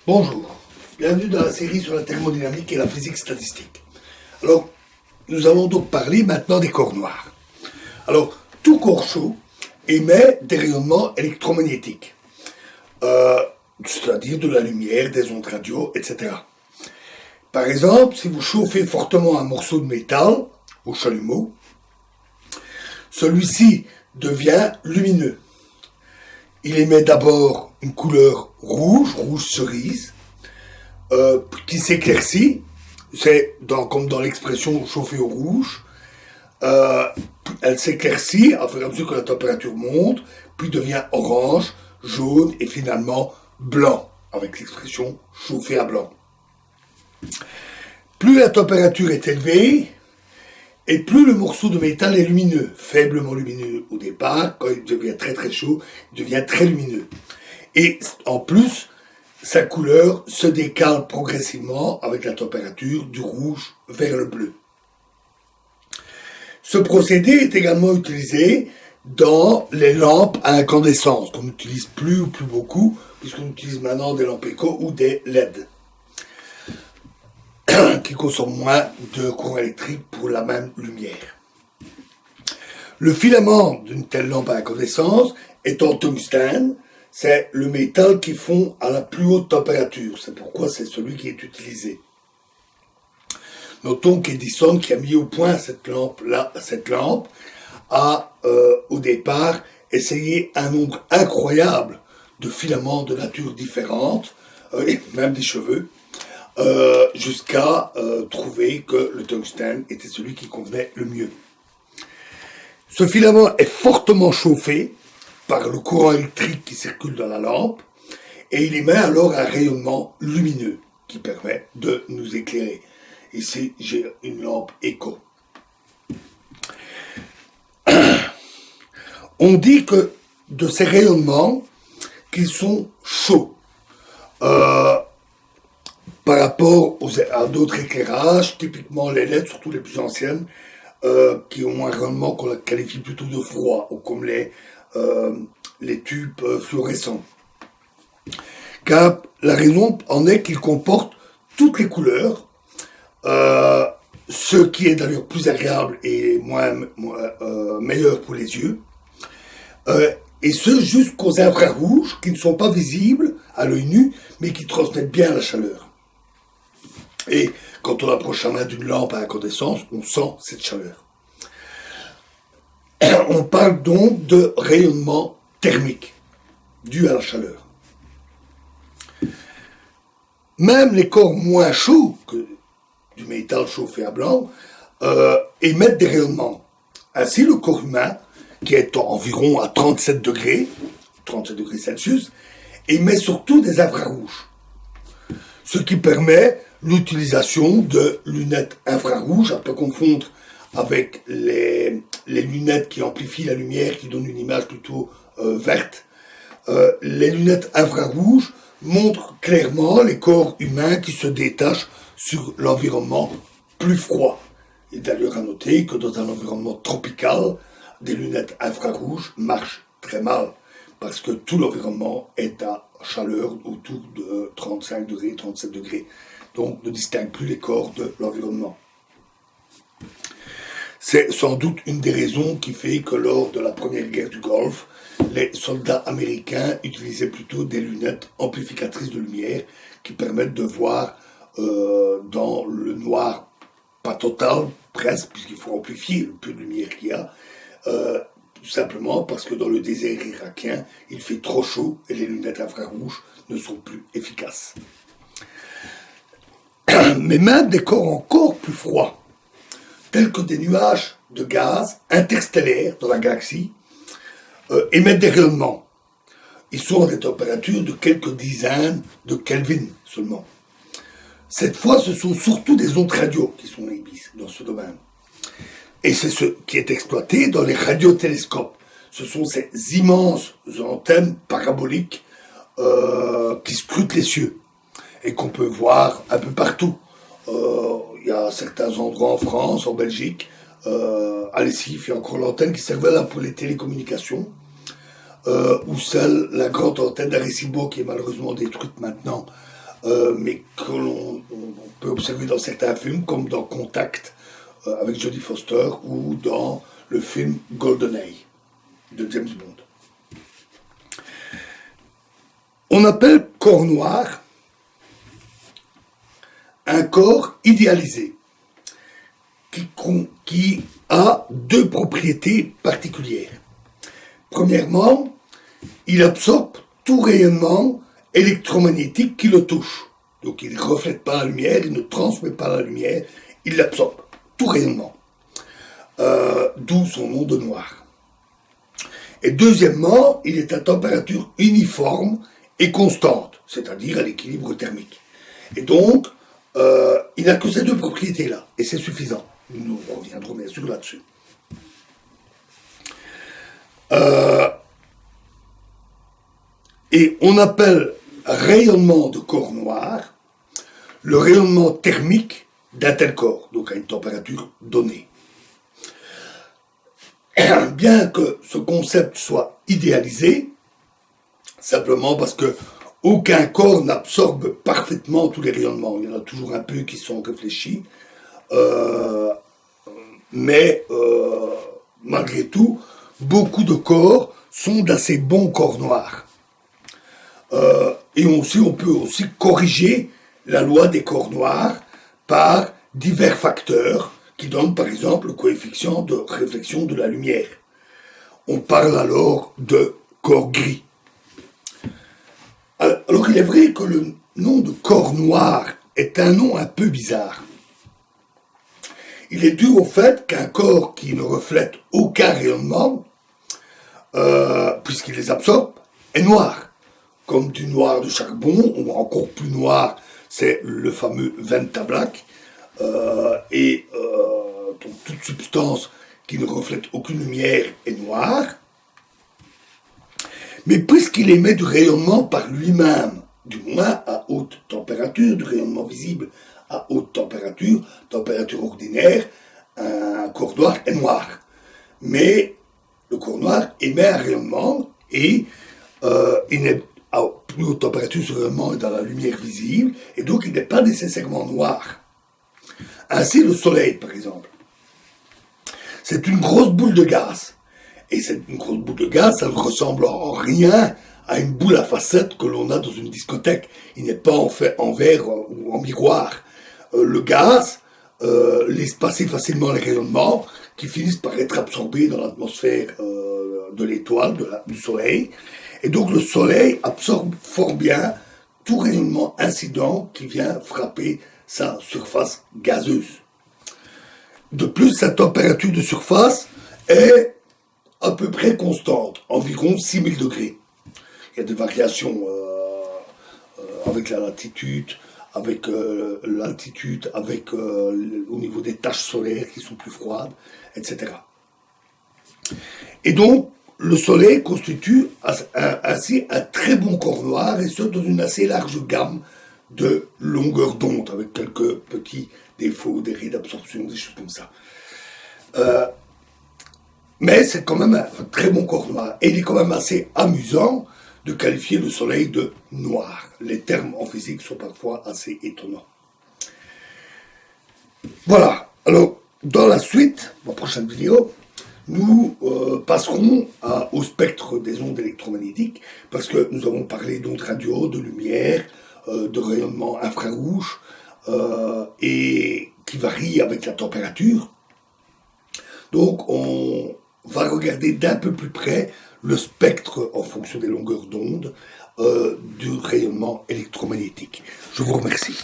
Bonjour, bienvenue dans la série sur la thermodynamique et la physique statistique. Alors, nous allons donc parler maintenant des corps noirs. Alors, tout corps chaud émet des rayonnements électromagnétiques, c'est-à-dire de la lumière, des ondes radio, etc. Par exemple, si vous chauffez fortement un morceau de métal au chalumeau, celui-ci devient lumineux. Il émet d'abord une couleur rouge cerise, qui s'éclaircit, comme dans l'expression chauffer au rouge, elle s'éclaircit à fur et à mesure que la température monte, puis devient orange, jaune et finalement blanc, avec l'expression chauffer à blanc. Plus la température est élevée, et plus le morceau de métal est lumineux, faiblement lumineux au départ, quand il devient très très chaud, il devient très lumineux. Et en plus, sa couleur se décale progressivement avec la température du rouge vers le bleu. Ce procédé est également utilisé dans les lampes à incandescence, qu'on n'utilise plus ou plus beaucoup, puisqu'on utilise maintenant des lampes éco ou des LED, qui consomment moins de courant électrique pour la même lumière. Le filament d'une telle lampe à incandescence est en tungstène, c'est le métal qui fond à la plus haute température, c'est pourquoi c'est celui qui est utilisé. Notons qu'Edison, qui a mis au point cette lampe, a au départ essayé un nombre incroyable de filaments de nature différente, et même des cheveux, jusqu'à trouver que le tungstène était celui qui convenait le mieux. Ce filament est fortement chauffé par le courant électrique qui circule dans la lampe, et il émet alors un rayonnement lumineux qui permet de nous éclairer. Ici, j'ai une lampe éco. On dit que de ces rayonnements, qu'ils sont chauds. Par rapport à d'autres éclairages, typiquement les LED, surtout les plus anciennes, qui ont un rayonnement qu'on qualifie plutôt de froid, ou comme les tubes fluorescents. Car la raison en est qu'ils comportent toutes les couleurs, ce qui est d'ailleurs plus agréable et meilleur pour les yeux, et ce jusqu'aux infrarouges qui ne sont pas visibles à l'œil nu, mais qui transmettent bien la chaleur. Et quand on approche la main d'une lampe à incandescence, on sent cette chaleur. On parle donc de rayonnement thermique, dû à la chaleur. Même les corps moins chauds que du métal chauffé à blanc émettent des rayonnements. Ainsi, le corps humain, qui est environ à 37 degrés Celsius, émet surtout des infrarouges, ce qui permet l'utilisation de lunettes infrarouges, à ne pas confondre avec les lunettes qui amplifient la lumière, qui donnent une image plutôt verte. Les lunettes infrarouges montrent clairement les corps humains qui se détachent sur l'environnement plus froid. Il est d'ailleurs à noter que dans un environnement tropical, des lunettes infrarouges marchent très mal, parce que tout l'environnement est à chaleur autour de 35 degrés, 37 degrés. Donc ne distingue plus les corps de l'environnement. C'est sans doute une des raisons qui fait que lors de la première guerre du Golfe, les soldats américains utilisaient plutôt des lunettes amplificatrices de lumière qui permettent de voir dans le noir, pas total, presque, puisqu'il faut amplifier le peu de lumière qu'il y a, tout simplement parce que dans le désert irakien, il fait trop chaud et les lunettes infrarouges ne sont plus efficaces. Mais même des corps encore plus froids, tels que des nuages de gaz interstellaires dans la galaxie, émettent des rayonnements. Ils sont à des températures de quelques dizaines de Kelvin seulement. Cette fois, ce sont surtout des ondes radio qui sont émises dans ce domaine. Et c'est ce qui est exploité dans les radiotélescopes. Ce sont ces immenses antennes paraboliques qui scrutent les cieux et qu'on peut voir un peu partout. Il y a certains endroits en France, en Belgique, à Lessif, il y a encore l'antenne qui servait là pour les télécommunications, ou la grande antenne d'Arecibo qui est malheureusement détruite maintenant, mais que l'on peut observer dans certains films, comme dans Contact avec Jodie Foster ou dans le film GoldenEye de James Bond. On appelle corps noir un corps idéalisé qui a deux propriétés particulières. Premièrement, il absorbe tout rayonnement électromagnétique qui le touche. Donc il ne reflète pas la lumière, il ne transmet pas la lumière, il l'absorbe, tout rayonnement. D'où son nom de noir. Et deuxièmement, il est à température uniforme et constante, c'est-à-dire à l'équilibre thermique. Et donc, il n'a que ces deux propriétés-là, et c'est suffisant. Nous reviendrons bien sûr là-dessus. Et on appelle rayonnement de corps noir le rayonnement thermique d'un tel corps, donc à une température donnée. Bien que ce concept soit idéalisé, simplement parce que aucun corps n'absorbe parfaitement tous les rayonnements. Il y en a toujours un peu qui sont réfléchis, mais malgré tout, beaucoup de corps sont d'assez bons corps noirs. Et on peut aussi corriger la loi des corps noirs par divers facteurs qui donnent par exemple le coefficient de réflexion de la lumière. On parle alors de corps gris. Alors il est vrai que le nom de corps noir est un nom un peu bizarre. Il est dû au fait qu'un corps qui ne reflète aucun rayonnement, puisqu'il les absorbe, est noir. Comme du noir de charbon, ou encore plus noir, c'est le fameux Venta Black, donc toute substance qui ne reflète aucune lumière est noire. Mais puisqu'il émet du rayonnement par lui-même, du moins à haute température, du rayonnement visible à haute température, température ordinaire, un corps noir est noir. Mais le corps noir émet un rayonnement et il n'est à plus haute température, ce rayonnement est dans la lumière visible, et donc il n'est pas nécessairement noir. Ainsi, le soleil, par exemple, c'est une grosse boule de gaz. Et cette grosse boule de gaz, ça ne ressemble en rien à une boule à facettes que l'on a dans une discothèque. Il n'est pas en verre ou en miroir. Le gaz laisse passer facilement les rayonnements qui finissent par être absorbés dans l'atmosphère de l'étoile, du soleil. Et donc le soleil absorbe fort bien tout rayonnement incident qui vient frapper sa surface gazeuse. De plus, sa température de surface est à peu près constante, environ 6000 degrés. Il y a des variations avec la latitude, avec l'altitude, avec au niveau des taches solaires qui sont plus froides, etc. Et donc, le Soleil constitue ainsi un très bon corps noir, et ce, dans une assez large gamme de longueur d'onde, avec quelques petits défauts, des raies d'absorption, des choses comme ça. Mais c'est quand même un très bon corps noir. Et il est quand même assez amusant de qualifier le Soleil de noir. Les termes en physique sont parfois assez étonnants. Voilà. Alors, dans la suite, ma prochaine vidéo, nous passerons au spectre des ondes électromagnétiques, parce que nous avons parlé d'ondes radio, de lumière, de rayonnement infrarouge, et qui varient avec la température. Donc, on va regarder d'un peu plus près le spectre en fonction des longueurs d'onde du rayonnement électromagnétique. Je vous remercie.